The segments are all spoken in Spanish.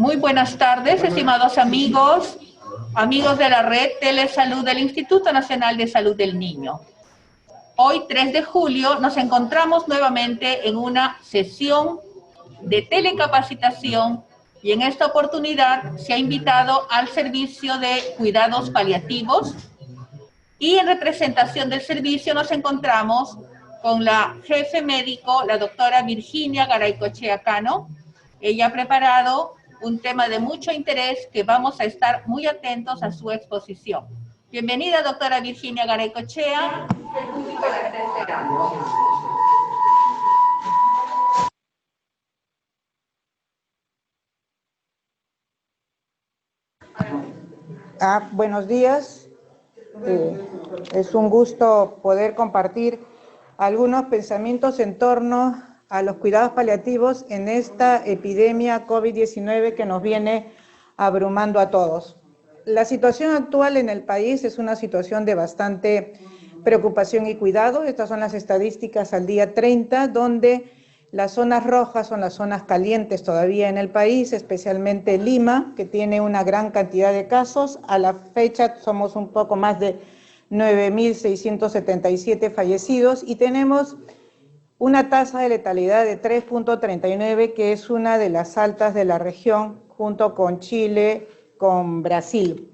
Muy buenas tardes, estimados amigos, amigos de la red Telesalud del Instituto Nacional de Salud del Niño. Hoy, 3 de julio, nos encontramos nuevamente en una sesión de telecapacitación y en esta oportunidad se ha invitado al servicio de cuidados paliativos y en representación del servicio nos encontramos con la jefe médico, la doctora Virginia Garaycochea Cano. Ella ha preparado un tema de mucho interés que vamos a estar muy atentos a su exposición. Bienvenida, doctora Virginia Garaycochea. El público la está esperando. Buenos días. Es un gusto poder compartir algunos pensamientos en torno a los cuidados paliativos en esta epidemia COVID-19 que nos viene abrumando a todos. La situación actual en el país es una situación de bastante preocupación y cuidado. Estas son las estadísticas al día 30, donde las zonas rojas son las zonas calientes todavía en el país, especialmente Lima, que tiene una gran cantidad de casos. A la fecha somos un poco más de 9.677 fallecidos y tenemos una tasa de letalidad de 3.39, que es una de las altas de la región, junto con Chile, con Brasil.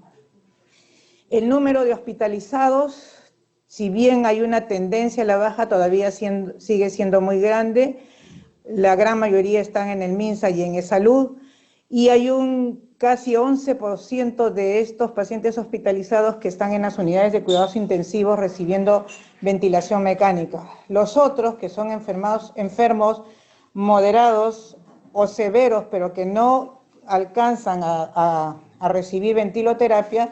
El número de hospitalizados, si bien hay una tendencia a la baja, todavía sigue siendo muy grande. La gran mayoría están en el MINSA y en eSalud, y hay un casi 11% de estos pacientes hospitalizados que están en las unidades de cuidados intensivos recibiendo ventilación mecánica. Los otros, que son enfermos moderados o severos, pero que no alcanzan a recibir ventiloterapia,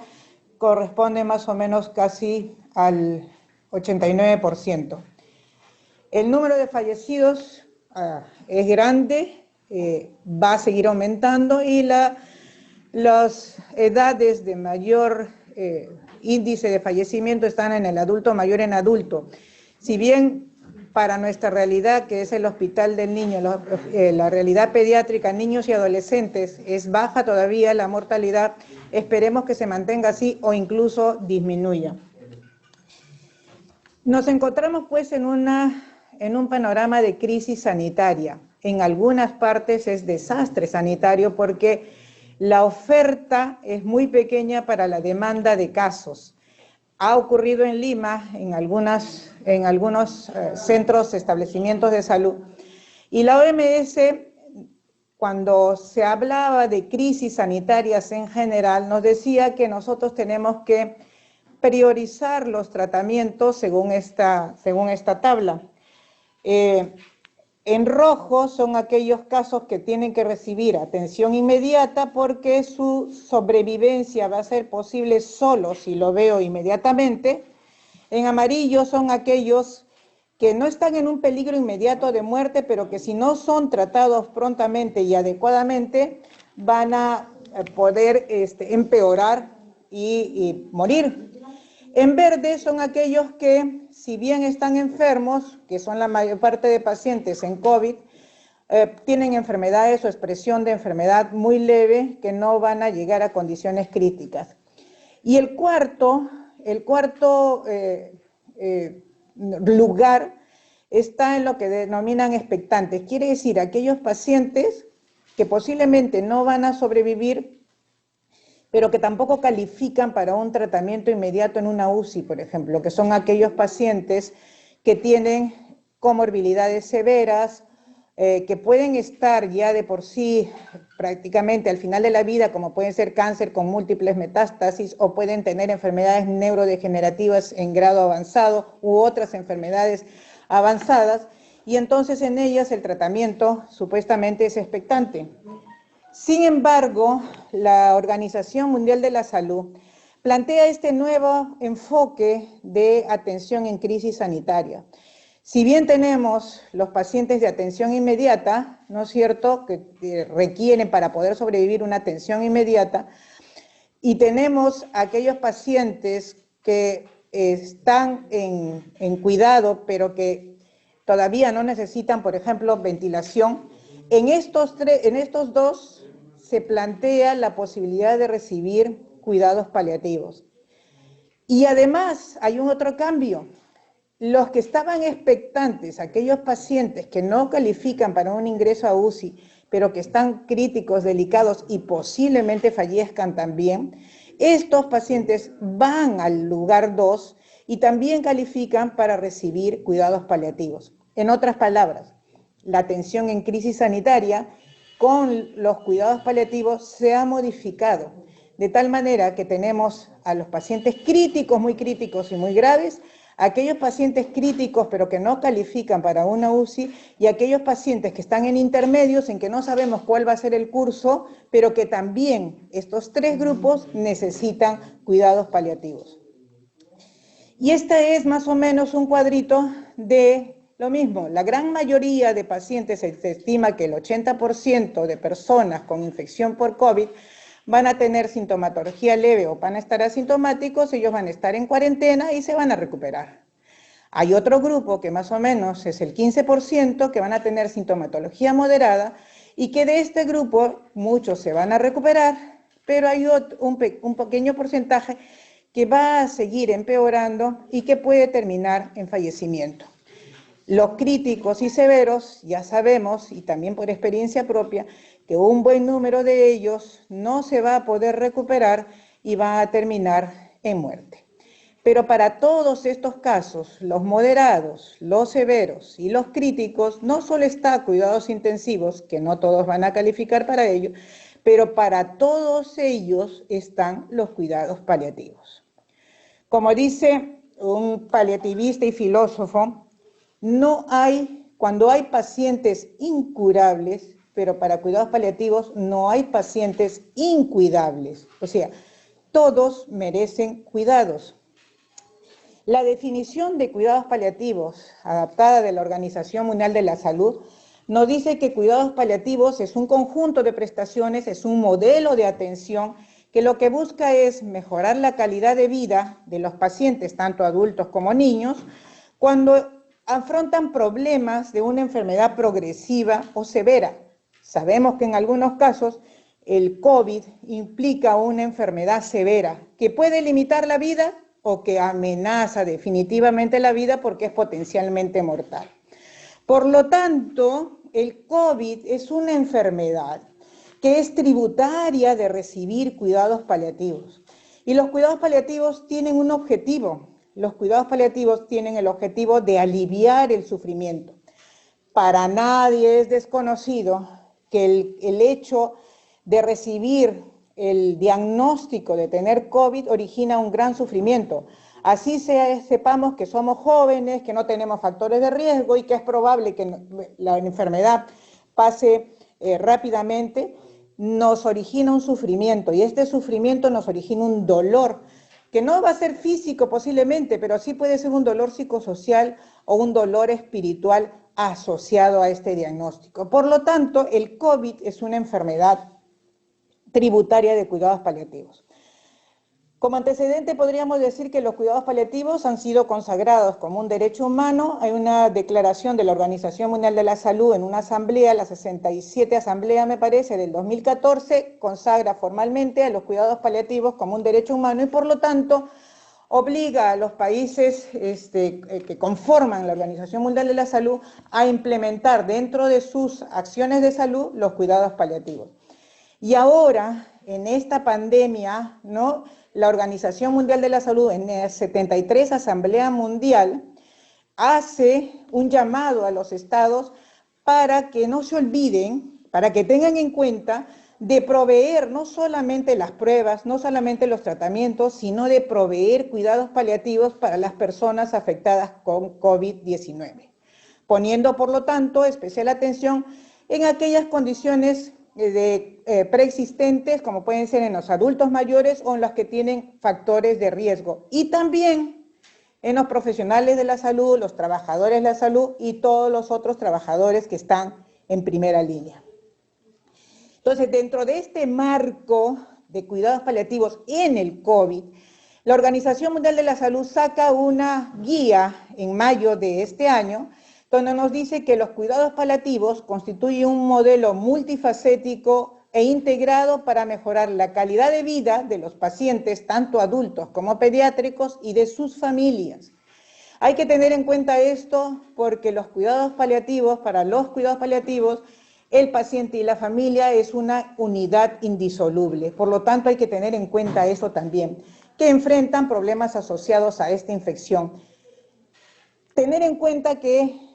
corresponde más o menos casi al 89%. El número de fallecidos es grande, va a seguir aumentando, y las edades de mayor índice de fallecimiento están en el adulto mayor en adulto. Si bien para nuestra realidad, que es el Hospital del Niño, la realidad pediátrica, niños y adolescentes, es baja todavía la mortalidad, esperemos que se mantenga así o incluso disminuya. Nos encontramos pues en un panorama de crisis sanitaria. En algunas partes es desastre sanitario porque la oferta es muy pequeña para la demanda de casos. Ha ocurrido en Lima, en algunos centros, establecimientos de salud. Y la OMS, cuando se hablaba de crisis sanitarias en general, nos decía que nosotros tenemos que priorizar los tratamientos según esta tabla. En rojo son aquellos casos que tienen que recibir atención inmediata porque su sobrevivencia va a ser posible solo si lo veo inmediatamente. En amarillo son aquellos que no están en un peligro inmediato de muerte, pero que si no son tratados prontamente y adecuadamente van a poder empeorar y morir. En verde son aquellos que, si bien están enfermos, que son la mayor parte de pacientes en COVID, tienen enfermedades o expresión de enfermedad muy leve que no van a llegar a condiciones críticas. Y el cuarto lugar está en lo que denominan expectantes. Quiere decir, aquellos pacientes que posiblemente no van a sobrevivir, pero que tampoco califican para un tratamiento inmediato en una UCI, por ejemplo, que son aquellos pacientes que tienen comorbilidades severas, que pueden estar ya de por sí prácticamente al final de la vida, como pueden ser cáncer con múltiples metástasis, o pueden tener enfermedades neurodegenerativas en grado avanzado u otras enfermedades avanzadas, y entonces en ellas el tratamiento supuestamente es expectante. Sin embargo, la Organización Mundial de la Salud plantea este nuevo enfoque de atención en crisis sanitaria. Si bien tenemos los pacientes de atención inmediata, ¿no es cierto?, que requieren para poder sobrevivir una atención inmediata, y tenemos aquellos pacientes que están en cuidado, pero que todavía no necesitan, por ejemplo, ventilación, en estos dos se plantea la posibilidad de recibir cuidados paliativos. Y además hay un otro cambio. Los que estaban expectantes, aquellos pacientes que no califican para un ingreso a UCI, pero que están críticos, delicados y posiblemente fallezcan también, estos pacientes van al lugar 2 y también califican para recibir cuidados paliativos. En otras palabras, la atención en crisis sanitaria con los cuidados paliativos se ha modificado, de tal manera que tenemos a los pacientes críticos, muy críticos y muy graves, aquellos pacientes críticos pero que no califican para una UCI y aquellos pacientes que están en intermedios en que no sabemos cuál va a ser el curso, pero que también estos tres grupos necesitan cuidados paliativos. Y este es más o menos un cuadrito de lo mismo. La gran mayoría de pacientes, se estima que el 80% de personas con infección por COVID van a tener sintomatología leve o van a estar asintomáticos, ellos van a estar en cuarentena y se van a recuperar. Hay otro grupo que más o menos es el 15% que van a tener sintomatología moderada y que de este grupo muchos se van a recuperar, pero hay un pequeño porcentaje que va a seguir empeorando y que puede terminar en fallecimiento. Los críticos y severos, ya sabemos, y también por experiencia propia, que un buen número de ellos no se va a poder recuperar y va a terminar en muerte. Pero para todos estos casos, los moderados, los severos y los críticos, no solo está cuidados intensivos, que no todos van a calificar para ello, pero para todos ellos están los cuidados paliativos. Como dice un paliativista y filósofo, cuando hay pacientes incurables, pero para cuidados paliativos no hay pacientes incuidables. O sea, todos merecen cuidados. La definición de cuidados paliativos, adaptada de la Organización Mundial de la Salud, nos dice que cuidados paliativos es un conjunto de prestaciones, es un modelo de atención que lo que busca es mejorar la calidad de vida de los pacientes, tanto adultos como niños, cuando afrontan problemas de una enfermedad progresiva o severa. Sabemos que en algunos casos el COVID implica una enfermedad severa que puede limitar la vida o que amenaza definitivamente la vida porque es potencialmente mortal. Por lo tanto, el COVID es una enfermedad que es tributaria de recibir cuidados paliativos. Y los cuidados paliativos tienen un objetivo. Los cuidados paliativos tienen el objetivo de aliviar el sufrimiento. Para nadie es desconocido que el hecho de recibir el diagnóstico de tener COVID origina un gran sufrimiento. Así sepamos que somos jóvenes, que no tenemos factores de riesgo y que es probable que la enfermedad pase rápidamente, nos origina un sufrimiento y este sufrimiento nos origina un dolor que no va a ser físico posiblemente, pero sí puede ser un dolor psicosocial o un dolor espiritual asociado a este diagnóstico. Por lo tanto, el COVID es una enfermedad tributaria de cuidados paliativos. Como antecedente podríamos decir que los cuidados paliativos han sido consagrados como un derecho humano. Hay una declaración de la Organización Mundial de la Salud en una asamblea, la 67 asamblea me parece, del 2014, consagra formalmente a los cuidados paliativos como un derecho humano y por lo tanto obliga a los países que conforman la Organización Mundial de la Salud a implementar dentro de sus acciones de salud los cuidados paliativos. Y ahora, en esta pandemia, ¿no?, la Organización Mundial de la Salud, en la 73 Asamblea Mundial, hace un llamado a los estados para que no se olviden, para que tengan en cuenta de proveer no solamente las pruebas, no solamente los tratamientos, sino de proveer cuidados paliativos para las personas afectadas con COVID-19, poniendo, por lo tanto, especial atención en aquellas condiciones preexistentes, como pueden ser en los adultos mayores o en los que tienen factores de riesgo. Y también en los profesionales de la salud, los trabajadores de la salud y todos los otros trabajadores que están en primera línea. Entonces, dentro de este marco de cuidados paliativos en el COVID, la Organización Mundial de la Salud saca una guía en mayo de este año, donde nos dice que los cuidados paliativos constituyen un modelo multifacético e integrado para mejorar la calidad de vida de los pacientes, tanto adultos como pediátricos, y de sus familias. Hay que tener en cuenta esto porque los cuidados paliativos, para los cuidados paliativos, el paciente y la familia es una unidad indisoluble. Por lo tanto, hay que tener en cuenta eso también, que enfrentan problemas asociados a esta infección. Tener en cuenta que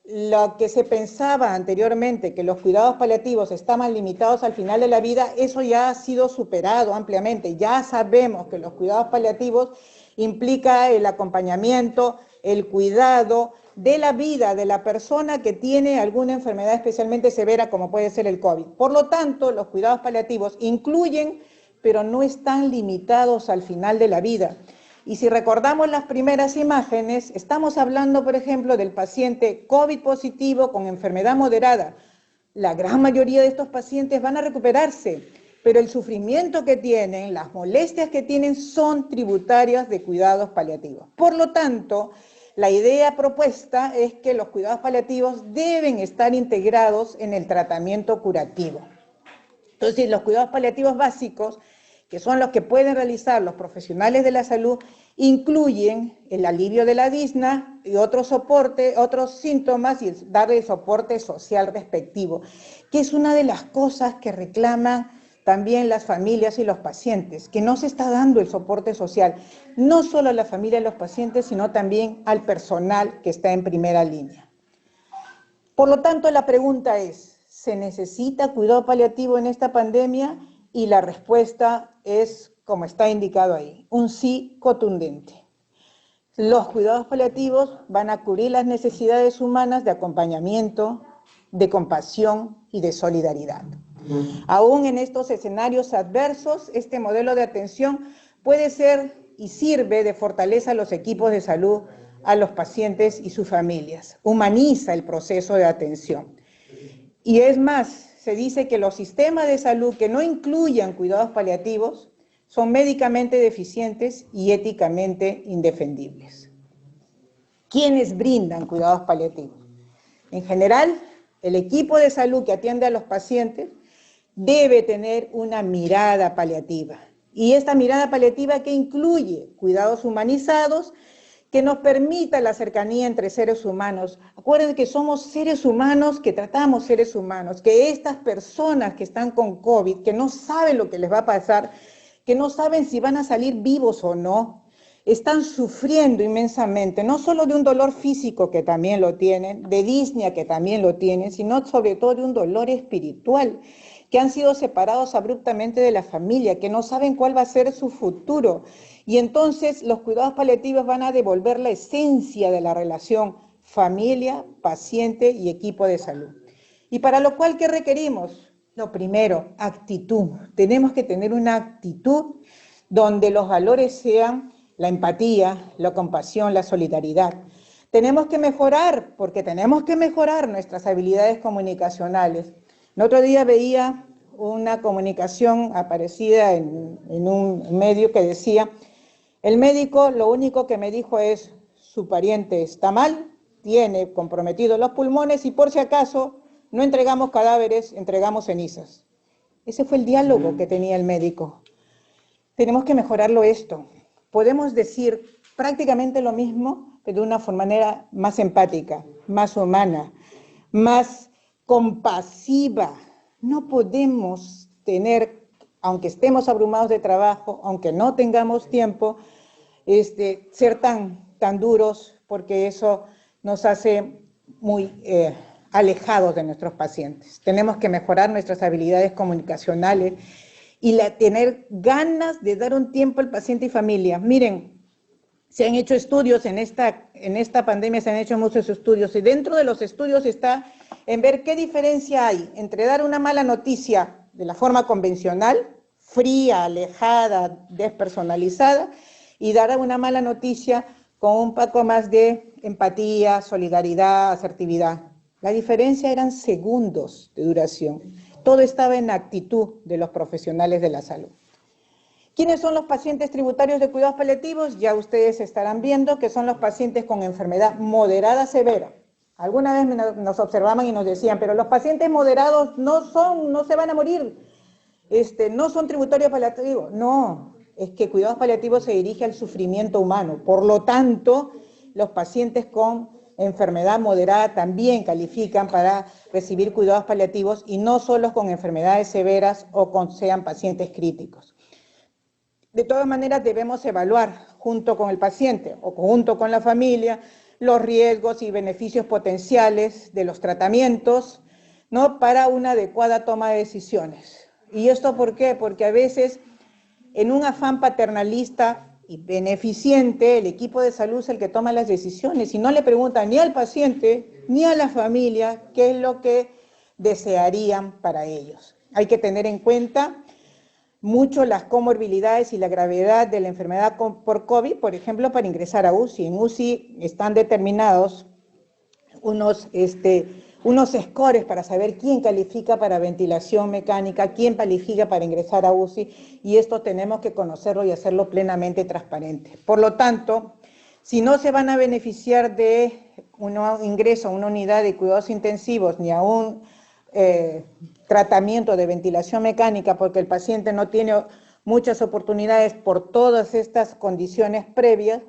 lo que se pensaba anteriormente, que los cuidados paliativos estaban limitados al final de la vida, eso ya ha sido superado ampliamente. Ya sabemos que los cuidados paliativos implica el acompañamiento, el cuidado de la vida de la persona que tiene alguna enfermedad especialmente severa como puede ser el COVID. Por lo tanto, los cuidados paliativos incluyen, pero no están limitados al final de la vida. Y si recordamos las primeras imágenes, estamos hablando, por ejemplo, del paciente COVID positivo con enfermedad moderada. La gran mayoría de estos pacientes van a recuperarse, pero el sufrimiento que tienen, las molestias que tienen, son tributarias de cuidados paliativos. Por lo tanto, la idea propuesta es que los cuidados paliativos deben estar integrados en el tratamiento curativo. Entonces, los cuidados paliativos básicos, que son los que pueden realizar los profesionales de la salud, incluyen el alivio de la disnea y otros síntomas y darle el soporte social respectivo, que es una de las cosas que reclaman también las familias y los pacientes, que no se está dando el soporte social, no solo a la familia y los pacientes, sino también al personal que está en primera línea. Por lo tanto, la pregunta es, ¿se necesita cuidado paliativo en esta pandemia? Y la respuesta es, como está indicado ahí, un sí contundente. Los cuidados paliativos van a cubrir las necesidades humanas de acompañamiento, de compasión y de solidaridad. Aún en estos escenarios adversos, este modelo de atención puede ser y sirve de fortaleza a los equipos de salud, a los pacientes y sus familias. Humaniza el proceso de atención. Y es más, se dice que los sistemas de salud que no incluyan cuidados paliativos son médicamente deficientes y éticamente indefendibles. ¿Quiénes brindan cuidados paliativos? En general, el equipo de salud que atiende a los pacientes debe tener una mirada paliativa. Y esta mirada paliativa que incluye cuidados humanizados, que nos permita la cercanía entre seres humanos. Acuérdense que somos seres humanos, que tratamos seres humanos, que estas personas que están con COVID, que no saben lo que les va a pasar, que no saben si van a salir vivos o no, están sufriendo inmensamente, no solo de un dolor físico que también lo tienen, de disnea que también lo tienen, sino sobre todo de un dolor espiritual, que han sido separados abruptamente de la familia, que no saben cuál va a ser su futuro. Y entonces los cuidados paliativos van a devolver la esencia de la relación familia, paciente y equipo de salud. Y para lo cual, ¿qué requerimos? Lo primero, actitud. Tenemos que tener una actitud donde los valores sean la empatía, la compasión, la solidaridad. Tenemos que mejorar, porque tenemos que mejorar nuestras habilidades comunicacionales. El otro día veía una comunicación aparecida en un medio que decía, el médico lo único que me dijo es, su pariente está mal, tiene comprometidos los pulmones y por si acaso no entregamos cadáveres, entregamos cenizas. Ese fue el diálogo que tenía el médico. Tenemos que mejorarlo esto. Podemos decir prácticamente lo mismo, pero de una manera más empática, más humana, más compasiva. No podemos tener, aunque estemos abrumados de trabajo, aunque no tengamos tiempo, ser tan duros, porque eso nos hace muy alejados de nuestros pacientes. Tenemos que mejorar nuestras habilidades comunicacionales y tener ganas de dar un tiempo al paciente y familia. Miren, se han hecho estudios, en esta pandemia se han hecho muchos estudios, y dentro de los estudios está en ver qué diferencia hay entre dar una mala noticia de la forma convencional, fría, alejada, despersonalizada, y dar una mala noticia con un poco más de empatía, solidaridad, asertividad. La diferencia eran segundos de duración. Todo estaba en la actitud de los profesionales de la salud. ¿Quiénes son los pacientes tributarios de cuidados paliativos? Ya ustedes estarán viendo que son los pacientes con enfermedad moderada severa. Alguna vez nos observaban y nos decían, pero los pacientes moderados no se van a morir. no son tributarios paliativos. No, es que cuidados paliativos se dirige al sufrimiento humano. Por lo tanto, los pacientes con enfermedad moderada también califican para recibir cuidados paliativos y no solo con enfermedades severas o sean pacientes críticos. De todas maneras, debemos evaluar junto con el paciente o junto con la familia los riesgos y beneficios potenciales de los tratamientos, ¿no?, para una adecuada toma de decisiones. ¿Y esto por qué? Porque a veces, en un afán paternalista y beneficiente, el equipo de salud es el que toma las decisiones y no le pregunta ni al paciente ni a la familia qué es lo que desearían para ellos. Hay que tener en cuenta mucho las comorbilidades y la gravedad de la enfermedad por COVID, por ejemplo, para ingresar a UCI. En UCI están determinados unos scores para saber quién califica para ventilación mecánica, quién califica para ingresar a UCI, y esto tenemos que conocerlo y hacerlo plenamente transparente. Por lo tanto, si no se van a beneficiar de un ingreso a una unidad de cuidados intensivos ni a un tratamiento de ventilación mecánica porque el paciente no tiene muchas oportunidades por todas estas condiciones previas,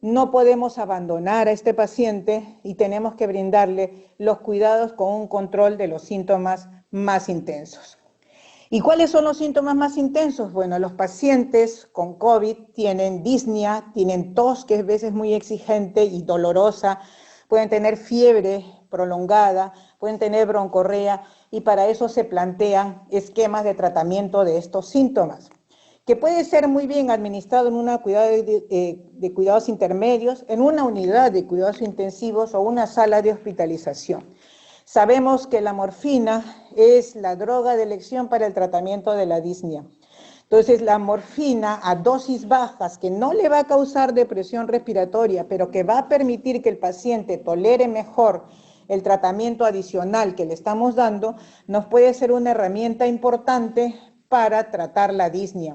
no podemos abandonar a este paciente y tenemos que brindarle los cuidados con un control de los síntomas más intensos. ¿Y cuáles son los síntomas más intensos? Bueno, los pacientes con COVID tienen disnea, tienen tos, que a veces es muy exigente y dolorosa, pueden tener fiebre prolongada, pueden tener broncorrea, y para eso se plantean esquemas de tratamiento de estos síntomas, que puede ser muy bien administrado en una de cuidados intermedios, en una unidad de cuidados intensivos o una sala de hospitalización. Sabemos que la morfina es la droga de elección para el tratamiento de la disnea. Entonces, la morfina a dosis bajas, que no le va a causar depresión respiratoria, pero que va a permitir que el paciente tolere mejor el tratamiento adicional que le estamos dando, nos puede ser una herramienta importante para tratar la disnea.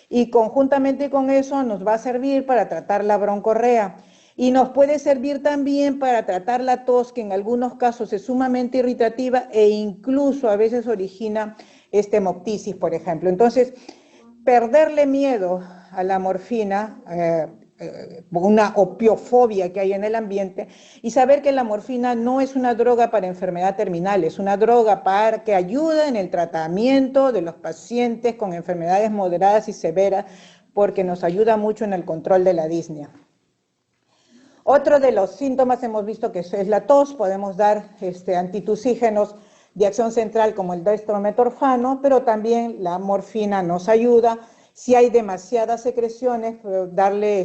Y conjuntamente con eso nos va a servir para tratar la broncorrea. Y nos puede servir también para tratar la tos, que en algunos casos es sumamente irritativa e incluso a veces origina hemoptisis, por ejemplo. Entonces, perderle miedo a la morfina, una opiofobia que hay en el ambiente, y saber que la morfina no es una droga para enfermedad terminal, es una droga que ayuda en el tratamiento de los pacientes con enfermedades moderadas y severas, porque nos ayuda mucho en el control de la disnea. Otro de los síntomas hemos visto que es la tos. Podemos dar antitusígenos de acción central como el dextrometorfano, pero también la morfina nos ayuda. Si hay demasiadas secreciones, darle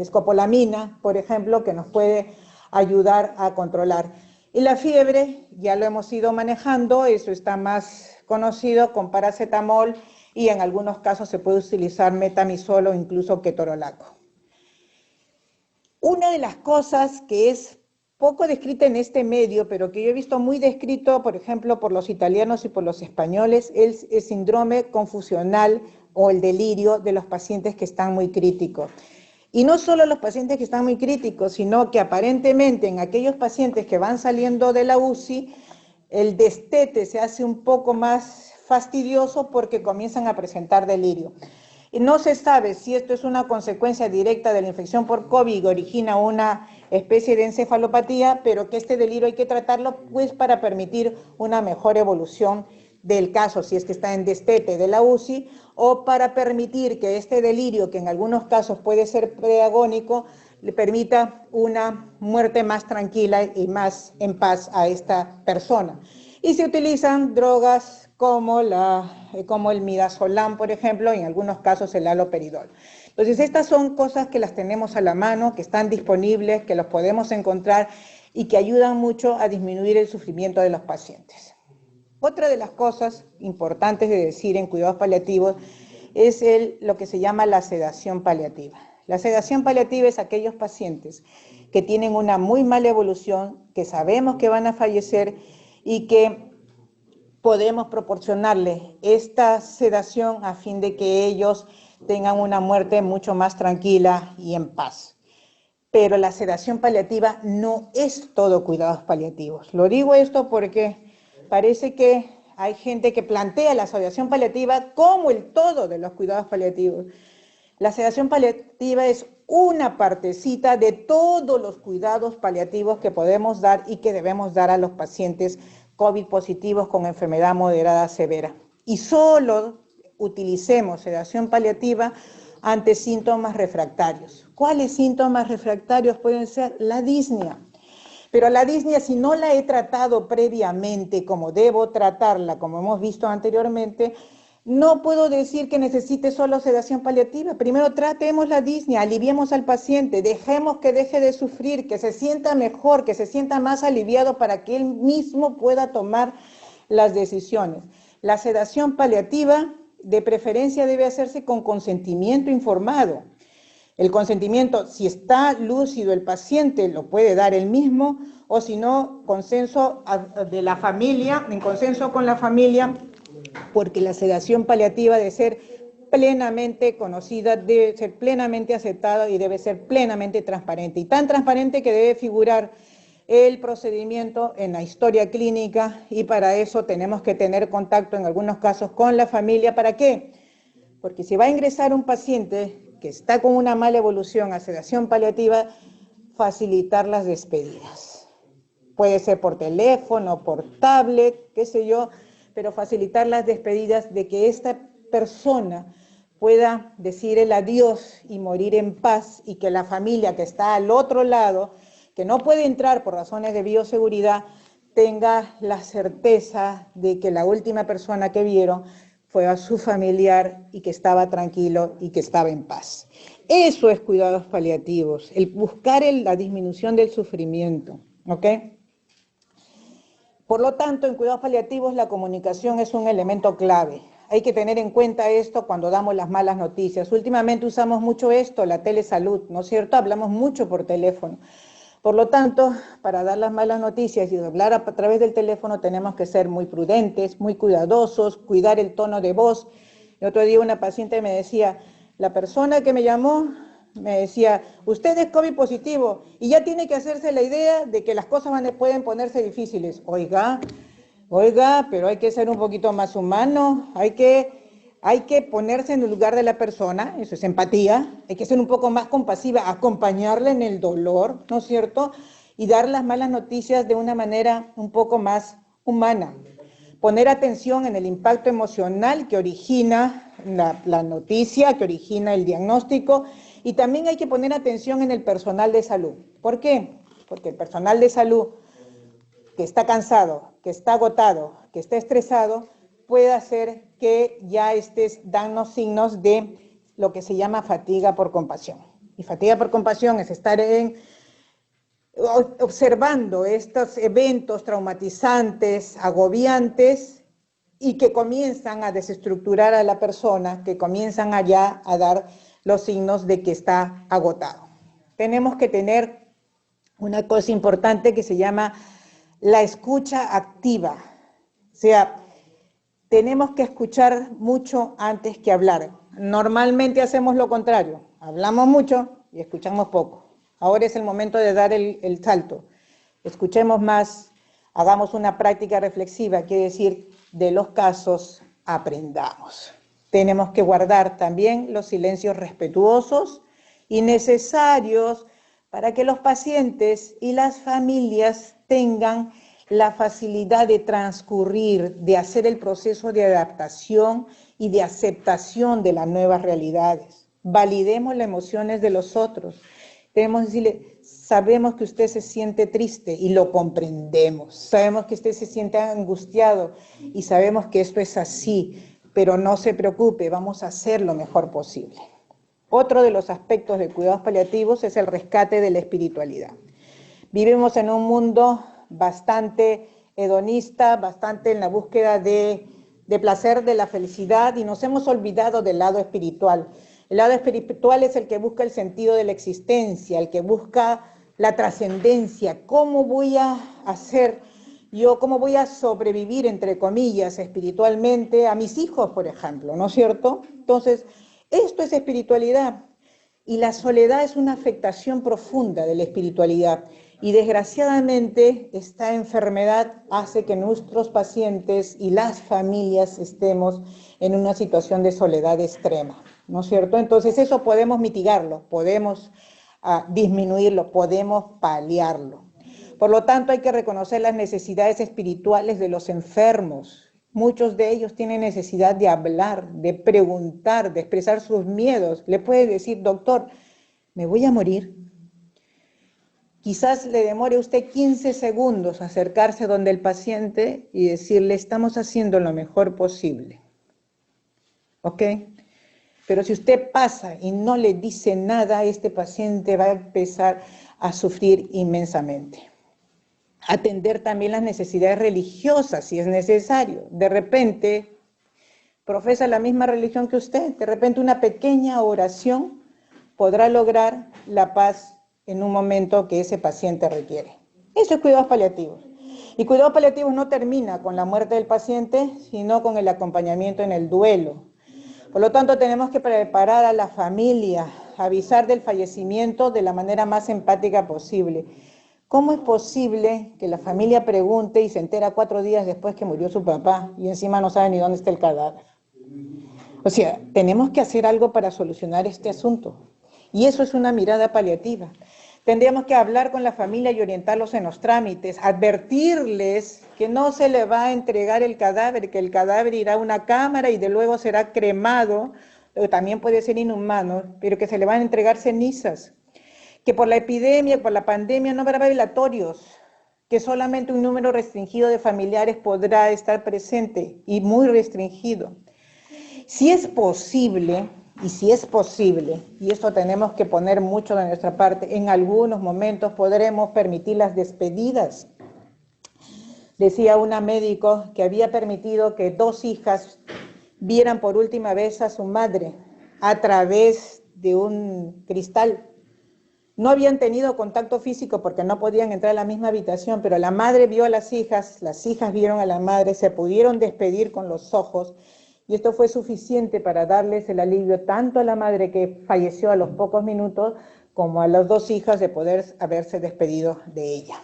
escopolamina, por ejemplo, que nos puede ayudar a controlar. Y la fiebre, ya lo hemos ido manejando, eso está más conocido con paracetamol y en algunos casos se puede utilizar metamizol o incluso ketorolaco. Una de las cosas que es poco descrita en este medio, pero que yo he visto muy descrito, por ejemplo, por los italianos y por los españoles, es el síndrome confusional o el delirio de los pacientes que están muy críticos. Y no solo los pacientes que están muy críticos, sino que aparentemente en aquellos pacientes que van saliendo de la UCI, el destete se hace un poco más fastidioso porque comienzan a presentar delirio. Y no se sabe si esto es una consecuencia directa de la infección por COVID que origina una especie de encefalopatía, pero que este delirio hay que tratarlo pues para permitir una mejor evolución del caso, si es que está en destete de la UCI, o para permitir que este delirio, que en algunos casos puede ser preagónico, le permita una muerte más tranquila y más en paz a esta persona. Y se utilizan drogas como el midazolam, por ejemplo, y en algunos casos el haloperidol. Entonces, estas son cosas que las tenemos a la mano, que están disponibles, que los podemos encontrar y que ayudan mucho a disminuir el sufrimiento de los pacientes. Otra de las cosas importantes de decir en cuidados paliativos es lo que se llama la sedación paliativa. La sedación paliativa es aquellos pacientes que tienen una muy mala evolución, que sabemos que van a fallecer y que podemos proporcionarles esta sedación a fin de que ellos tengan una muerte mucho más tranquila y en paz. Pero la sedación paliativa no es todo cuidados paliativos. Lo digo esto porque parece que hay gente que plantea la sedación paliativa como el todo de los cuidados paliativos. La sedación paliativa es una partecita de todos los cuidados paliativos que podemos dar y que debemos dar a los pacientes COVID positivos con enfermedad moderada severa. Y solo utilicemos sedación paliativa ante síntomas refractarios. ¿Cuáles síntomas refractarios pueden ser? La disnea. Pero la disnea, si no la he tratado previamente como debo tratarla, como hemos visto anteriormente, no puedo decir que necesite solo sedación paliativa. Primero tratemos la disnea, aliviemos al paciente, dejemos que deje de sufrir, que se sienta mejor, que se sienta más aliviado para que él mismo pueda tomar las decisiones. La sedación paliativa, de preferencia, debe hacerse con consentimiento informado. El consentimiento, si está lúcido el paciente, lo puede dar él mismo, o si no, consenso de la familia, en consenso con la familia, porque la sedación paliativa debe ser plenamente conocida, debe ser plenamente aceptada y debe ser plenamente transparente. Y tan transparente que debe figurar el procedimiento en la historia clínica, y para eso tenemos que tener contacto en algunos casos con la familia. ¿Para qué? Porque si va a ingresar un paciente que está con una mala evolución a sedación paliativa, facilitar las despedidas. Puede ser por teléfono, por tablet, qué sé yo, pero facilitar las despedidas de que esta persona pueda decir el adiós y morir en paz, y que la familia que está al otro lado, que no puede entrar por razones de bioseguridad, tenga la certeza de que la última persona que vieron fue a su familiar y que estaba tranquilo y que estaba en paz. Eso es cuidados paliativos, el buscar la disminución del sufrimiento, ¿ok? Por lo tanto, en cuidados paliativos la comunicación es un elemento clave. Hay que tener en cuenta esto cuando damos las malas noticias. Últimamente usamos mucho esto, la telesalud, ¿no es cierto? Hablamos mucho por teléfono. Por lo tanto, para dar las malas noticias y hablar a través del teléfono tenemos que ser muy prudentes, muy cuidadosos, cuidar el tono de voz. El otro día una paciente me decía, la persona que me llamó me decía, usted es COVID positivo y ya tiene que hacerse la idea de que las cosas pueden ponerse difíciles. Oiga, pero hay que ser un poquito más humano, hay que ponerse en el lugar de la persona, eso es empatía, hay que ser un poco más compasiva, acompañarle en el dolor, ¿no es cierto? Y dar las malas noticias de una manera un poco más humana. Poner atención en el impacto emocional que origina la noticia, que origina el diagnóstico, y también hay que poner atención en el personal de salud. ¿Por qué? Porque el personal de salud que está cansado, que está agotado, que está estresado, puede hacer que ya estés dando signos de lo que se llama fatiga por compasión. Y fatiga por compasión es estar observando estos eventos traumatizantes, agobiantes, y que comienzan a desestructurar a la persona, que comienzan allá a dar los signos de que está agotado. Tenemos que tener una cosa importante que se llama la escucha activa. O sea, tenemos que escuchar mucho antes que hablar. Normalmente hacemos lo contrario, hablamos mucho y escuchamos poco. Ahora es el momento de dar el salto. Escuchemos más, hagamos una práctica reflexiva, quiere decir, de los casos aprendamos. Tenemos que guardar también los silencios respetuosos y necesarios para que los pacientes y las familias tengan la facilidad de transcurrir, de hacer el proceso de adaptación y de aceptación de las nuevas realidades. Validemos las emociones de los otros. Tenemos que decirle, sabemos que usted se siente triste y lo comprendemos. Sabemos que usted se siente angustiado y sabemos que esto es así, pero no se preocupe, vamos a hacer lo mejor posible. Otro de los aspectos de cuidados paliativos es el rescate de la espiritualidad. Vivimos en un mundo bastante hedonista, bastante en la búsqueda de placer, de la felicidad, y nos hemos olvidado del lado espiritual. El lado espiritual es el que busca el sentido de la existencia, el que busca la trascendencia. ¿Cómo voy a hacer yo, cómo voy a sobrevivir, entre comillas, espiritualmente a mis hijos, por ejemplo, ¿no es cierto? Entonces, esto es espiritualidad. Y la soledad es una afectación profunda de la espiritualidad. Y desgraciadamente esta enfermedad hace que nuestros pacientes y las familias estemos en una situación de soledad extrema, ¿no es cierto? Entonces eso podemos mitigarlo, podemos disminuirlo, podemos paliarlo. Por lo tanto, hay que reconocer las necesidades espirituales de los enfermos. Muchos de ellos tienen necesidad de hablar, de preguntar, de expresar sus miedos. Le puede decir, doctor, ¿me voy a morir? Quizás le demore a usted 15 segundos acercarse donde el paciente y decirle, estamos haciendo lo mejor posible. ¿Ok? Pero si usted pasa y no le dice nada, este paciente va a empezar a sufrir inmensamente. Atender también las necesidades religiosas, si es necesario. De repente, profesa la misma religión que usted, de repente una pequeña oración podrá lograr la paz en un momento que ese paciente requiere. Eso es cuidados paliativos. Y cuidados paliativos no termina con la muerte del paciente, sino con el acompañamiento en el duelo. Por lo tanto, tenemos que preparar a la familia, avisar del fallecimiento de la manera más empática posible. ¿Cómo es posible que la familia pregunte y se entera 4 días después que murió su papá y encima no sabe ni dónde está el cadáver? O sea, tenemos que hacer algo para solucionar este asunto. Y eso es una mirada paliativa. Tendríamos que hablar con la familia y orientarlos en los trámites, advertirles que no se le va a entregar el cadáver, que el cadáver irá a una cámara y de luego será cremado, o también puede ser inhumano, pero que se le van a entregar cenizas, que por la epidemia, por la pandemia no habrá velatorios, que solamente un número restringido de familiares podrá estar presente y muy restringido. Si es posible, y esto tenemos que poner mucho de nuestra parte, en algunos momentos podremos permitir las despedidas. Decía una médico que había permitido que 2 hijas vieran por última vez a su madre a través de un cristal. No habían tenido contacto físico porque no podían entrar a la misma habitación, pero la madre vio a las hijas vieron a la madre, se pudieron despedir con los ojos, y esto fue suficiente para darles el alivio tanto a la madre que falleció a los pocos minutos, como a las 2 hijas de poder haberse despedido de ella.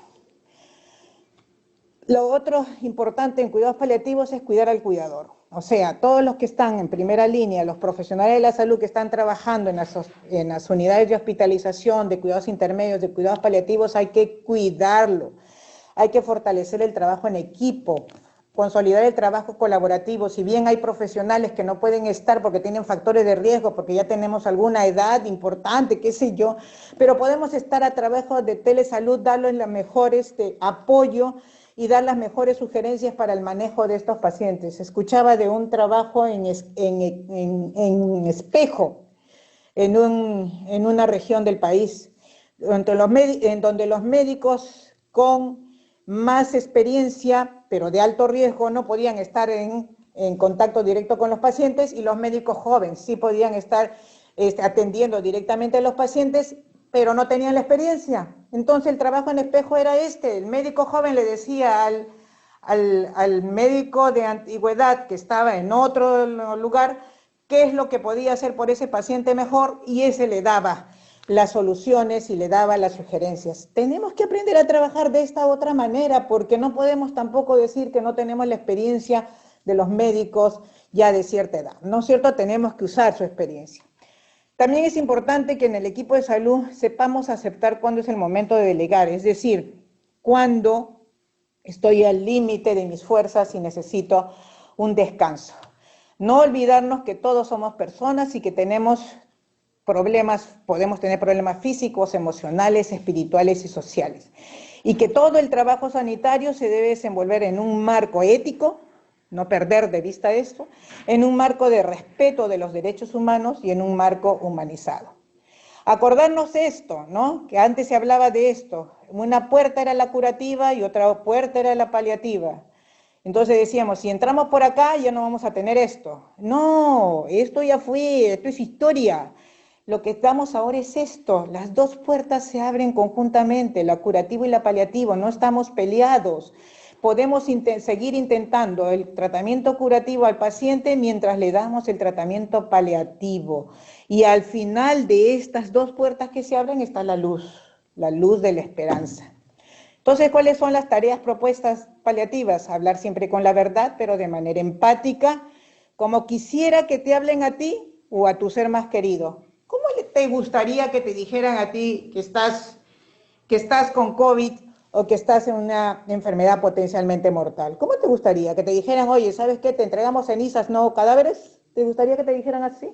Lo otro importante en cuidados paliativos es cuidar al cuidador. O sea, todos los que están en primera línea, los profesionales de la salud que están trabajando en las unidades de hospitalización, de cuidados intermedios, de cuidados paliativos, hay que cuidarlo. Hay que fortalecer el trabajo en equipo, consolidar el trabajo colaborativo. Si bien hay profesionales que no pueden estar porque tienen factores de riesgo, porque ya tenemos alguna edad importante, qué sé yo, pero podemos estar a través de telesalud, darles el mejor apoyo y dar las mejores sugerencias para el manejo de estos pacientes. Escuchaba de un trabajo en Espejo, en una región del país, donde los médicos con más experiencia, pero de alto riesgo, no podían estar en contacto directo con los pacientes, y los médicos jóvenes sí podían estar atendiendo directamente a los pacientes, pero no tenían la experiencia. Entonces el trabajo en Espejo era el médico joven le decía al médico de antigüedad que estaba en otro lugar qué es lo que podía hacer por ese paciente mejor, y ese le daba las soluciones y le daba las sugerencias. Tenemos que aprender a trabajar de esta otra manera, porque no podemos tampoco decir que no tenemos la experiencia de los médicos ya de cierta edad, ¿no es cierto? Tenemos que usar su experiencia. También es importante que en el equipo de salud sepamos aceptar cuándo es el momento de delegar, es decir, cuándo estoy al límite de mis fuerzas y necesito un descanso. No olvidarnos que todos somos personas y que tenemos problemas, podemos tener problemas físicos, emocionales, espirituales y sociales. Y que todo el trabajo sanitario se debe desenvolver en un marco ético, no perder de vista esto, en un marco de respeto de los derechos humanos y en un marco humanizado. Acordarnos esto, ¿no? Que antes se hablaba de esto, una puerta era la curativa y otra puerta era la paliativa. Entonces decíamos, si entramos por acá ya no vamos a tener esto. No, esto ya fue, esto es historia. Lo que estamos ahora es esto, las 2 puertas se abren conjuntamente, la curativa y la paliativa, no estamos peleados. Podemos seguir intentando el tratamiento curativo al paciente mientras le damos el tratamiento paliativo. Y al final de estas 2 puertas que se abren está la luz de la esperanza. Entonces, ¿cuáles son las tareas propuestas paliativas? Hablar siempre con la verdad, pero de manera empática, como quisiera que te hablen a ti o a tu ser más querido. ¿Cómo te gustaría que te dijeran a ti que estás con COVID o que estás en una enfermedad potencialmente mortal? ¿Cómo te gustaría que te dijeran, oye, ¿sabes qué? Te entregamos cenizas, no cadáveres? ¿Te gustaría que te dijeran así?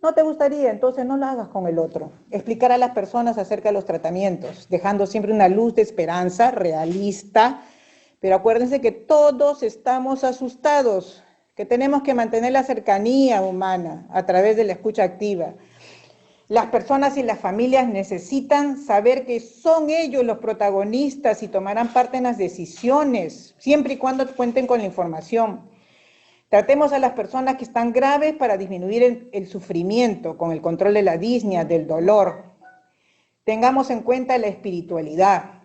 No te gustaría, entonces no lo hagas con el otro. Explicar a las personas acerca de los tratamientos, dejando siempre una luz de esperanza realista, pero acuérdense que todos estamos asustados, que tenemos que mantener la cercanía humana a través de la escucha activa. Las personas y las familias necesitan saber que son ellos los protagonistas y tomarán parte en las decisiones, siempre y cuando cuenten con la información. Tratemos a las personas que están graves para disminuir el sufrimiento con el control de la disnea, del dolor. Tengamos en cuenta la espiritualidad,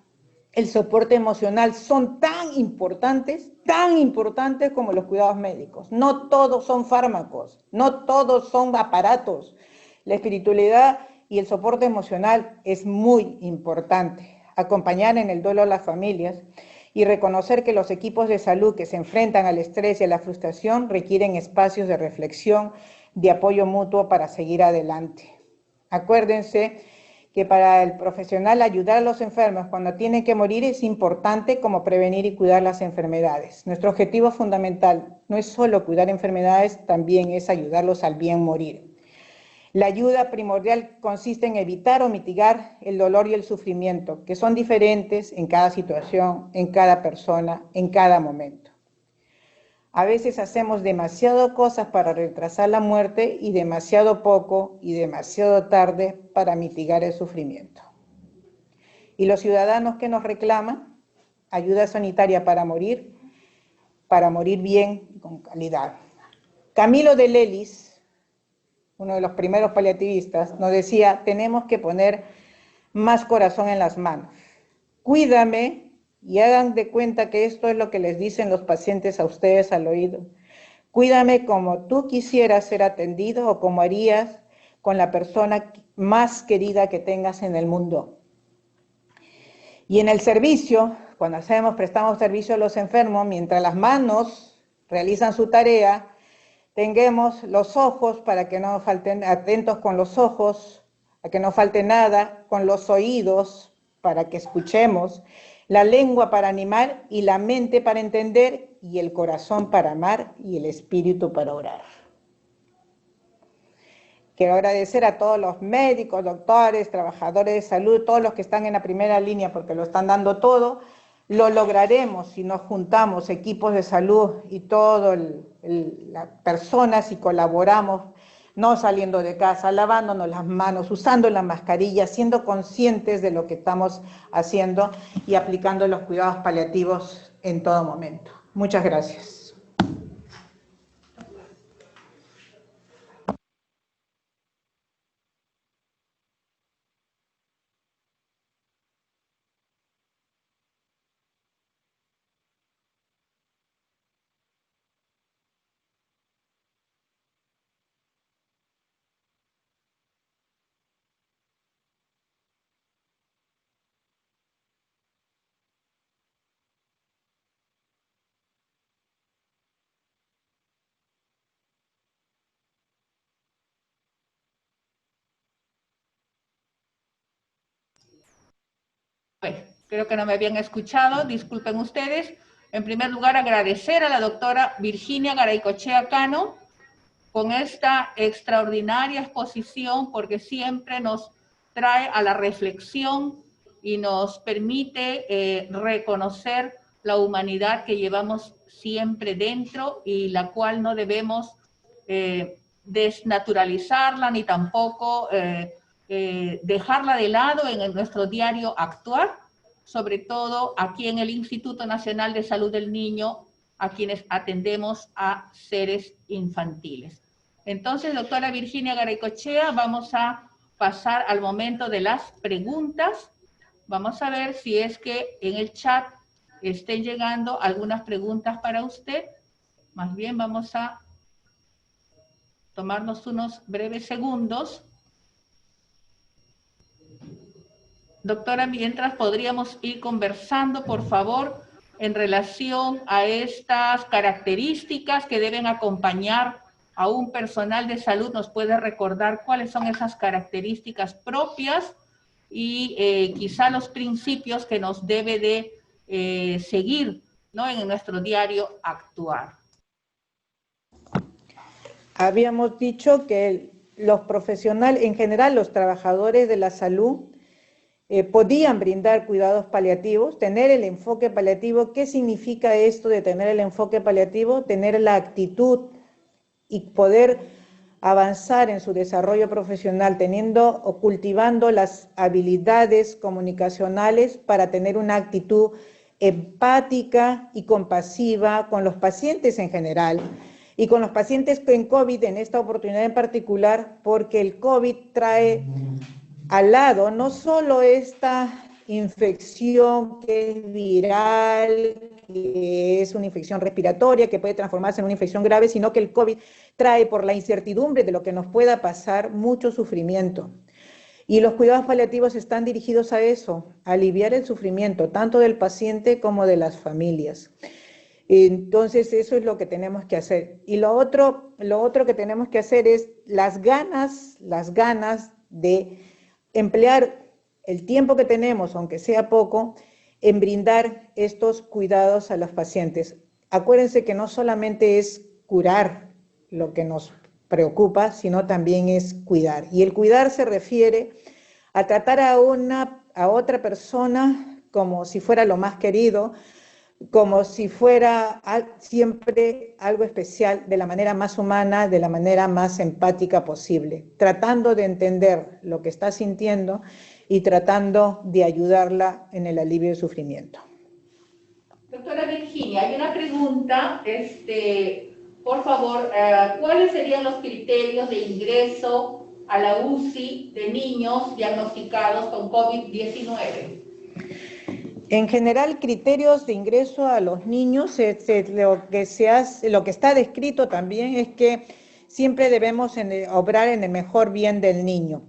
el soporte emocional, son tan importantes como los cuidados médicos. No todos son fármacos, no todos son aparatos. La espiritualidad y el soporte emocional es muy importante. Acompañar en el duelo a las familias y reconocer que los equipos de salud que se enfrentan al estrés y a la frustración requieren espacios de reflexión, de apoyo mutuo para seguir adelante. Acuérdense que para el profesional ayudar a los enfermos cuando tienen que morir es importante como prevenir y cuidar las enfermedades. Nuestro objetivo fundamental no es solo cuidar enfermedades, también es ayudarlos al bien morir. La ayuda primordial consiste en evitar o mitigar el dolor y el sufrimiento, que son diferentes en cada situación, en cada persona, en cada momento. A veces hacemos demasiado cosas para retrasar la muerte y demasiado poco y demasiado tarde para mitigar el sufrimiento. Y los ciudadanos que nos reclaman ayuda sanitaria para morir bien y con calidad. Camilo de Lelis, uno de los primeros paliativistas, nos decía, tenemos que poner más corazón en las manos. Cuídame y hagan de cuenta que esto es lo que les dicen los pacientes a ustedes al oído. Cuídame como tú quisieras ser atendido o como harías con la persona más querida que tengas en el mundo. Y en el servicio, cuando prestamos servicio a los enfermos, mientras las manos realizan su tarea, tengamos los ojos para que no falten, atentos con los ojos, a que no falte nada, con los oídos para que escuchemos, la lengua para animar y la mente para entender y el corazón para amar y el espíritu para orar. Quiero agradecer a todos los médicos, doctores, trabajadores de salud, todos los que están en la primera línea porque lo están dando todo. Lo lograremos si nos juntamos equipos de salud y todas las personas y colaboramos, no saliendo de casa, lavándonos las manos, usando la mascarilla, siendo conscientes de lo que estamos haciendo y aplicando los cuidados paliativos en todo momento. Muchas gracias. Bueno, creo que no me habían escuchado, disculpen ustedes. En primer lugar, agradecer a la doctora Virginia Garaycochea Cano con esta extraordinaria exposición, porque siempre nos trae a la reflexión y nos permite reconocer la humanidad que llevamos siempre dentro y la cual no debemos desnaturalizarla ni tampoco dejarla de lado en nuestro diario actuar, sobre todo aquí en el Instituto Nacional de Salud del Niño, a quienes atendemos a seres infantiles. Entonces, doctora Virginia Garaycochea, vamos a pasar al momento de las preguntas. Vamos a ver si es que en el chat estén llegando algunas preguntas para usted. Más bien vamos a tomarnos unos breves segundos. Doctora, mientras podríamos ir conversando, por favor, en relación a estas características que deben acompañar a un personal de salud. ¿Nos puede recordar cuáles son esas características propias y quizá los principios que nos debe de seguir, ¿no?, en nuestro diario actuar? Habíamos dicho que los profesionales, en general los trabajadores de la salud, podían brindar cuidados paliativos, tener el enfoque paliativo. ¿Qué significa esto de tener el enfoque paliativo? Tener la actitud y poder avanzar en su desarrollo profesional, teniendo o cultivando las habilidades comunicacionales para tener una actitud empática y compasiva con los pacientes en general y con los pacientes con COVID en esta oportunidad en particular, porque el COVID trae al lado no solo esta infección que es viral, que es una infección respiratoria, que puede transformarse en una infección grave, sino que el COVID trae, por la incertidumbre de lo que nos pueda pasar, mucho sufrimiento. Y los cuidados paliativos están dirigidos a eso, a aliviar el sufrimiento, tanto del paciente como de las familias. Entonces, eso es lo que tenemos que hacer. Y lo otro que tenemos que hacer es las ganas de emplear el tiempo que tenemos, aunque sea poco, en brindar estos cuidados a los pacientes. Acuérdense que no solamente es curar lo que nos preocupa, sino también es cuidar. Y el cuidar se refiere a tratar a otra persona como si fuera lo más querido, como si fuera siempre algo especial, de la manera más humana, de la manera más empática posible, tratando de entender lo que está sintiendo y tratando de ayudarla en el alivio del sufrimiento. Doctora Virginia, hay una pregunta, por favor, ¿cuáles serían los criterios de ingreso a la UCI de niños diagnosticados con COVID-19? En general, criterios de ingreso a los niños, lo que está descrito también es que siempre debemos obrar en el mejor bien del niño.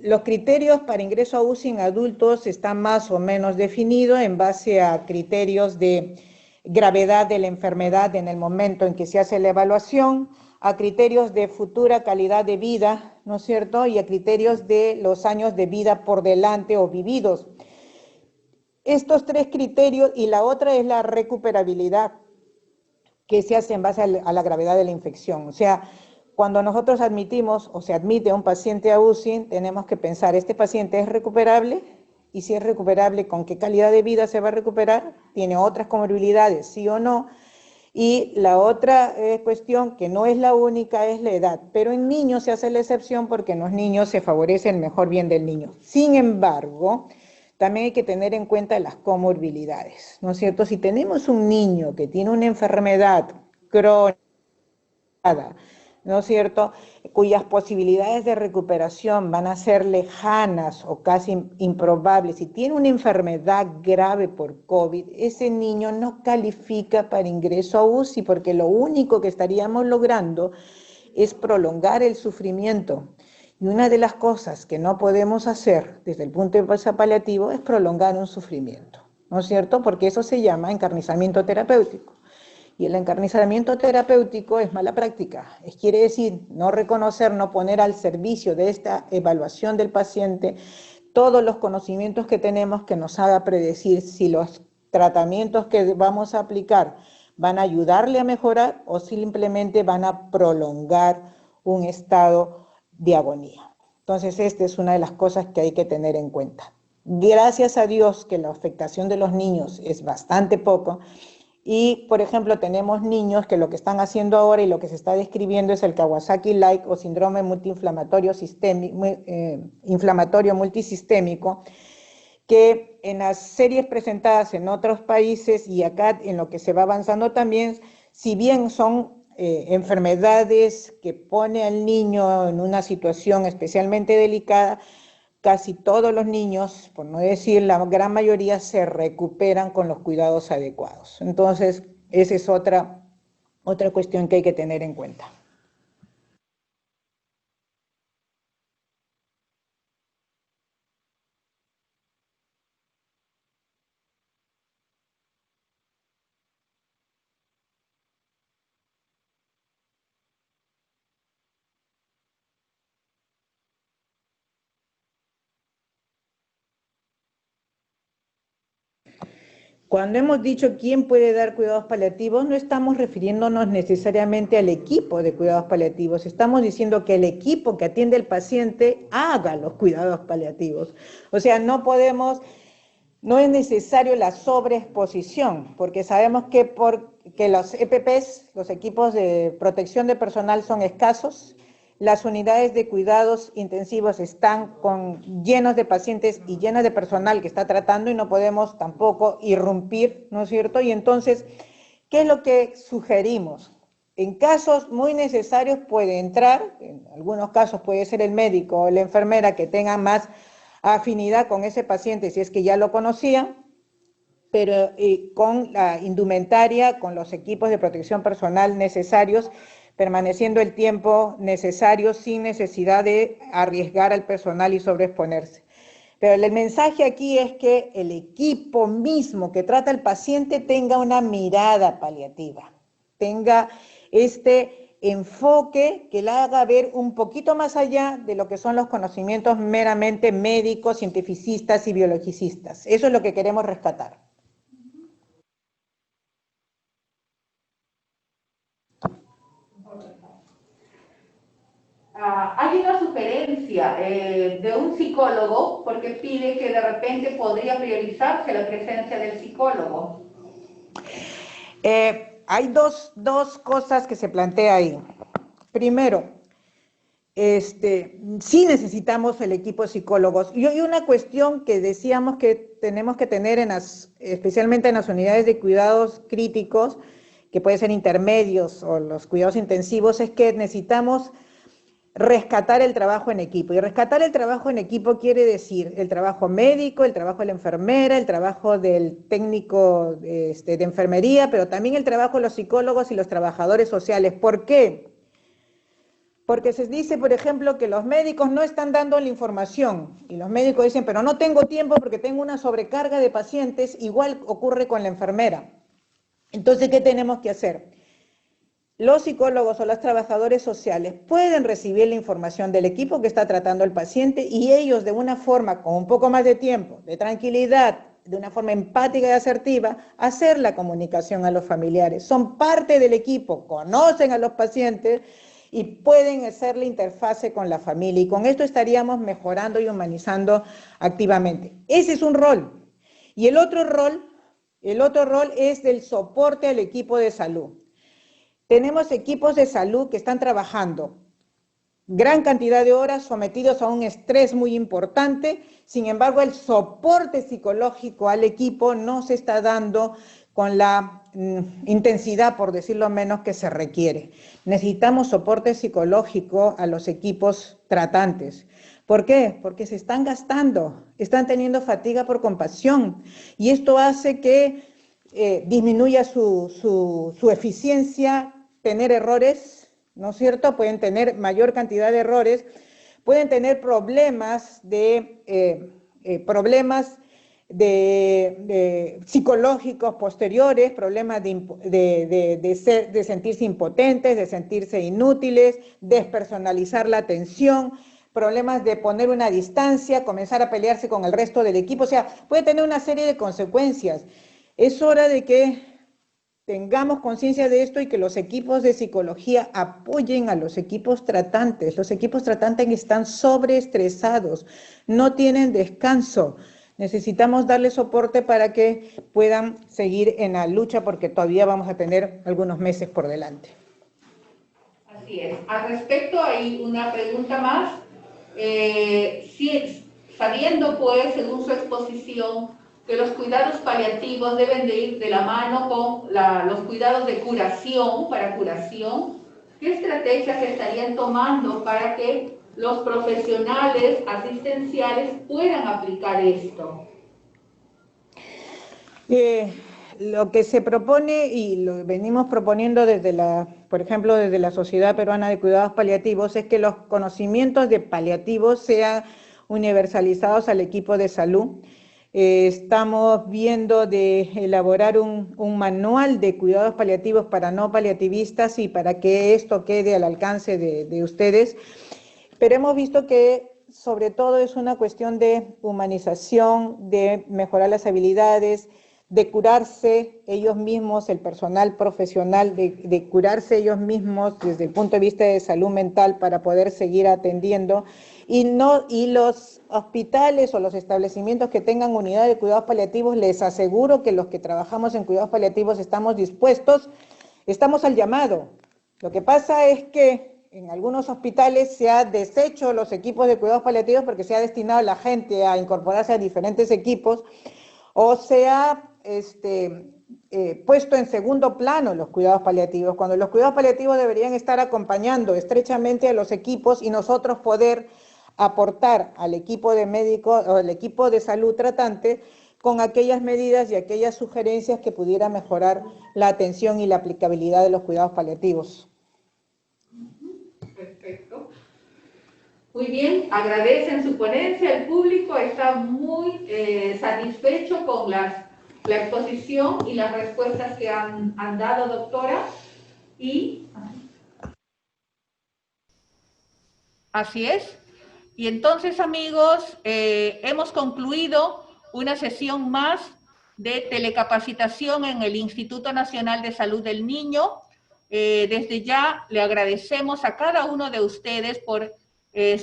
Los criterios para ingreso a UCI en adultos están más o menos definidos en base a criterios de gravedad de la enfermedad en el momento en que se hace la evaluación, a criterios de futura calidad de vida, ¿no es cierto?, y a criterios de los años de vida por delante o vividos. Estos tres criterios, y la otra es la recuperabilidad, que se hace en base a la gravedad de la infección. O sea, cuando nosotros admitimos o se admite a un paciente a UCI, tenemos que pensar, ¿este paciente es recuperable? Y si es recuperable, ¿con qué calidad de vida se va a recuperar? ¿Tiene otras comorbilidades, sí o no? Y la otra cuestión, que no es la única, es la edad. Pero en niños se hace la excepción porque en los niños se favorece el mejor bien del niño. Sin embargo, también hay que tener en cuenta las comorbilidades, ¿no es cierto? Si tenemos un niño que tiene una enfermedad crónica, ¿no es cierto?, cuyas posibilidades de recuperación van a ser lejanas o casi improbables, si tiene una enfermedad grave por COVID, ese niño no califica para ingreso a UCI, porque lo único que estaríamos logrando es prolongar el sufrimiento. Y una de las cosas que no podemos hacer desde el punto de vista paliativo es prolongar un sufrimiento, ¿no es cierto?, porque eso se llama encarnizamiento terapéutico. Y el encarnizamiento terapéutico es mala práctica. Quiere decir no reconocer, no poner al servicio de esta evaluación del paciente todos los conocimientos que tenemos que nos haga predecir si los tratamientos que vamos a aplicar van a ayudarle a mejorar o simplemente van a prolongar un estado de agonía. Entonces, esta es una de las cosas que hay que tener en cuenta. Gracias a Dios que la afectación de los niños es bastante poco. Y, por ejemplo, tenemos niños que lo que están haciendo ahora y lo que se está describiendo es el Kawasaki-like o síndrome inflamatorio multisistémico, que en las series presentadas en otros países y acá en lo que se va avanzando también, si bien son enfermedades que pone al niño en una situación especialmente delicada, casi todos los niños, por no decir la gran mayoría, se recuperan con los cuidados adecuados. Entonces, esa es otra cuestión que hay que tener en cuenta. Cuando hemos dicho quién puede dar cuidados paliativos, no estamos refiriéndonos necesariamente al equipo de cuidados paliativos, estamos diciendo que el equipo que atiende al paciente haga los cuidados paliativos. O sea, no es necesario la sobreexposición, porque sabemos que los EPPs, los equipos de protección de personal, son escasos. Las unidades de cuidados intensivos están llenos de pacientes y llenas de personal que está tratando y no podemos tampoco irrumpir, ¿no es cierto? Y entonces, ¿qué es lo que sugerimos? En casos muy necesarios puede entrar, en algunos casos puede ser el médico o la enfermera que tenga más afinidad con ese paciente si es que ya lo conocía, pero con la indumentaria, con los equipos de protección personal necesarios, permaneciendo el tiempo necesario sin necesidad de arriesgar al personal y sobreexponerse. Pero el mensaje aquí es que el equipo mismo que trata al paciente tenga una mirada paliativa, tenga este enfoque que la haga ver un poquito más allá de lo que son los conocimientos meramente médicos, cientificistas y biologicistas. Eso es lo que queremos rescatar. Hay una sugerencia de un psicólogo porque pide que de repente podría priorizarse la presencia del psicólogo. Hay dos cosas que se plantea ahí. Primero, sí necesitamos el equipo de psicólogos. Y hay una cuestión que decíamos que tenemos que tener, especialmente en las unidades de cuidados críticos, que pueden ser intermedios o los cuidados intensivos, es que necesitamos rescatar el trabajo en equipo. Y rescatar el trabajo en equipo quiere decir el trabajo médico, el trabajo de la enfermera, el trabajo del técnico de enfermería, pero también el trabajo de los psicólogos y los trabajadores sociales. ¿Por qué? Porque se dice, por ejemplo, que los médicos no están dando la información. Y los médicos dicen, pero no tengo tiempo porque tengo una sobrecarga de pacientes. Igual ocurre con la enfermera. Entonces, ¿qué tenemos que hacer? Los psicólogos o los trabajadores sociales pueden recibir la información del equipo que está tratando al paciente y ellos de una forma, con un poco más de tiempo, de tranquilidad, de una forma empática y asertiva, hacer la comunicación a los familiares. Son parte del equipo, conocen a los pacientes y pueden hacer la interfase con la familia. Y con esto estaríamos mejorando y humanizando activamente. Ese es un rol. Y el otro rol es del soporte al equipo de salud. Tenemos equipos de salud que están trabajando gran cantidad de horas sometidos a un estrés muy importante, sin embargo el soporte psicológico al equipo no se está dando con la intensidad, por decirlo menos, que se requiere. Necesitamos soporte psicológico a los equipos tratantes. ¿Por qué? Porque se están gastando, están teniendo fatiga por compasión y esto hace que disminuya su eficiencia, tener errores, ¿no es cierto? Pueden tener mayor cantidad de errores, pueden tener problemas psicológicos posteriores, problemas de sentirse impotentes, de sentirse inútiles, despersonalizar la atención, problemas de poner una distancia, comenzar a pelearse con el resto del equipo, o sea, puede tener una serie de consecuencias. Es hora de que tengamos conciencia de esto y que los equipos de psicología apoyen a los equipos tratantes. Los equipos tratantes están sobreestresados, no tienen descanso. Necesitamos darle soporte para que puedan seguir en la lucha porque todavía vamos a tener algunos meses por delante. Así es. Al respecto hay una pregunta más. Sabiendo pues, según su exposición, que los cuidados paliativos deben de ir de la mano con los cuidados de curación, ¿qué estrategias se estarían tomando para que los profesionales asistenciales puedan aplicar esto? Lo que se propone y lo venimos proponiendo por ejemplo, desde la Sociedad Peruana de Cuidados Paliativos, es que los conocimientos de paliativos sean universalizados al equipo de salud. Estamos viendo de elaborar un manual de cuidados paliativos para no paliativistas y para que esto quede al alcance de ustedes. Pero hemos visto que sobre todo es una cuestión de humanización, de mejorar las habilidades, de curarse ellos mismos, el personal profesional, de curarse ellos mismos desde el punto de vista de salud mental para poder seguir atendiendo, y los hospitales o los establecimientos que tengan unidad de cuidados paliativos, les aseguro que los que trabajamos en cuidados paliativos estamos dispuestos, estamos al llamado. Lo que pasa es que en algunos hospitales se ha deshecho los equipos de cuidados paliativos porque se ha destinado a la gente a incorporarse a diferentes equipos, o se ha puesto en segundo plano los cuidados paliativos, cuando los cuidados paliativos deberían estar acompañando estrechamente a los equipos y nosotros poder aportar al equipo de médicos o al equipo de salud tratante con aquellas medidas y aquellas sugerencias que pudiera mejorar la atención y la aplicabilidad de los cuidados paliativos. Perfecto. Muy bien, agradecen su ponencia, el público está muy satisfecho con la exposición y las respuestas que han dado, doctora. Y así es. Y entonces, amigos, hemos concluido una sesión más de telecapacitación en el Instituto Nacional de Salud del Niño. Desde ya le agradecemos a cada uno de ustedes por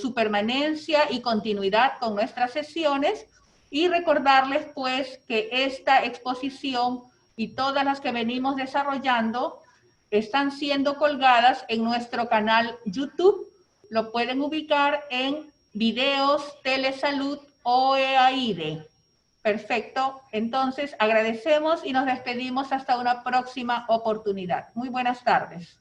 su permanencia y continuidad con nuestras sesiones, y recordarles pues que esta exposición y todas las que venimos desarrollando están siendo colgadas en nuestro canal YouTube. Lo pueden ubicar en Videos Telesalud OEAIDE. Perfecto. Entonces agradecemos y nos despedimos hasta una próxima oportunidad. Muy buenas tardes.